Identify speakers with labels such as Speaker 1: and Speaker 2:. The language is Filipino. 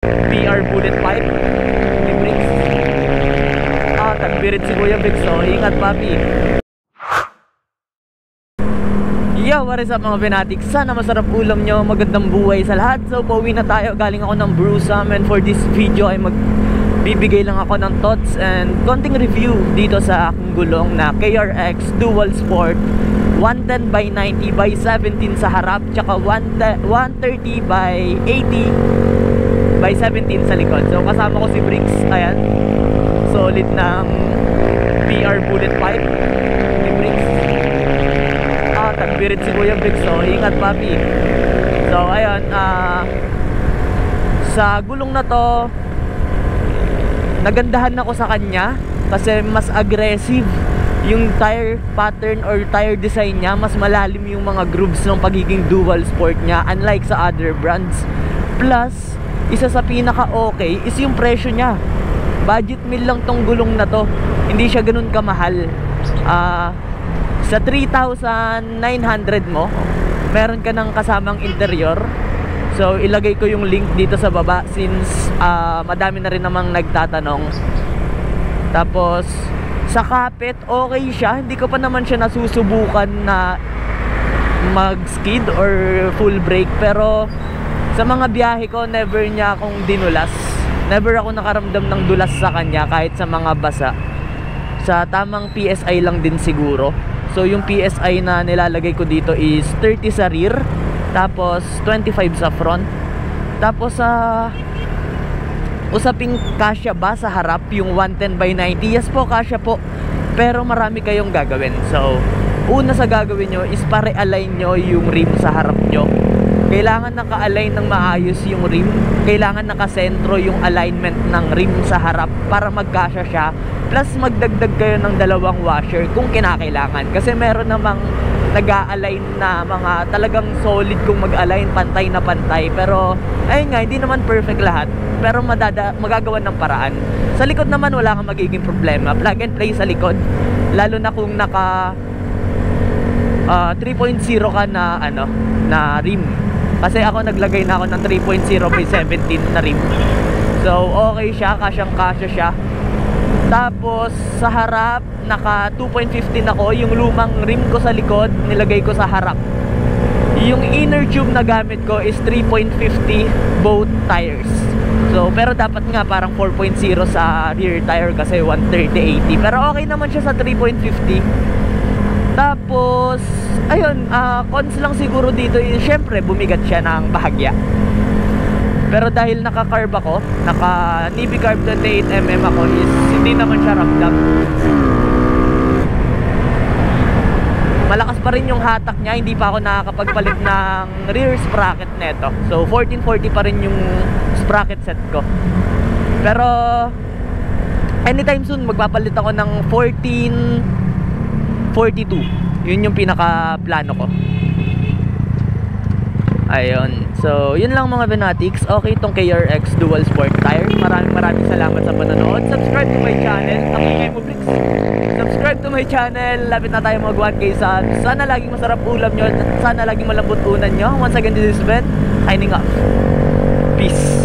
Speaker 1: PR bullet pipe ni Bricks. Tagbirit si Kuya Bricks, so ingat papi. Yo, what is up mga Venatics? Sana masarap ulam nyo, magandang buhay sa lahat. So pauwi na tayo, galing ako ng Brewsam. And for this video ay magbibigay lang ako ng thoughts and konting review dito sa aking gulong na KRX Dual Sport 110 by 90 by 17 sa harap, tsaka 130 by 80 by 17 sa likod. So kasama ko si Bricks, ayan, solid ng PR bullet pipe ni Bricks. Tagbirit si Kuya Bricks, so ingat papi. So ayun, sa gulong na to nagandahan ako sa kanya kasi mas aggressive yung tire pattern or tire design niya. Mas malalim yung mga grooves ng pagiging dual sport niya, unlike sa other brands. Plus, isa sa pinaka okay is yung presyo niya. Budget meal lang tong gulong na to, hindi siya ganun kamahal. Sa 3,900 mo, meron ka ng kasamang interior. So ilagay ko yung link dito sa baba since madami na rin namang nagtatanong. Tapos sa kapit, okay siya. Hindi ko pa naman siya nasusubukan na mag-skid or full brake. Pero sa mga biyahe ko, never niya akong dinulas. Never ako nakaramdam ng dulas sa kanya kahit sa mga basa. Sa tamang PSI lang din siguro. So yung PSI na nilalagay ko dito is 30 sa rear, tapos 25 sa front. Tapos sa usaping kasya ba sa harap yung 110 by 90? Yes po, kasya po. Pero marami kayong gagawin. So una sa gagawin nyo is pare-align nyo yung rim sa harap nyo. Kailangan naka-align ng maayos yung rim. Kailangan nakasentro yung alignment ng rim sa harap para magkasya siya. Plus magdagdag kayo ng dalawang washer kung kinakailangan. Kasi meron namang nag-a-align na mga talagang solid kung mag-align, pantay na pantay. Pero ayun nga, hindi naman perfect lahat. Pero magagawa ng paraan. Sa likod naman wala kang magiging problema. Plug and play sa likod. Lalo na kung naka 3.0 ka na na rim. Kasi ako naglagay na ako ng 3.0 by 17 na rim. So okay siya, kasyang-kasya siya. Tapos sa harap naka 2.15 ako. Yung lumang rim ko sa likod nilagay ko sa harap. Yung inner tube na gamit ko is 3.50 both tires. So pero dapat nga parang 4.0 sa rear tire kasi 130/80. Pero okay naman siya sa 3.50. Tapos ayun, cons lang siguro dito is syempre bumigat siya ng bahagya. Pero dahil naka-carb ako, naka-Navy carb 28mm ako, is hindi naman siya ramdam. Malakas pa rin yung hatak niya, hindi pa ako nakakapagpalit ng rear sprocket neto. So 1440 pa rin yung sprocket set ko. Pero anytime soon magpapalit ako ng 1442. Yun yung pinaka plano ko. Ayun. So yun lang mga Venatics. Okay itong KRX Dual Sport tire. Maraming salamat sa panonood. Subscribe to my channel. Subscribe to my channel. Lapit na tayo mag 1K subs. Sana laging masarap ulam nyo. Sana laging malambot unan nyo. Once again, this is Ben, signing off. Peace.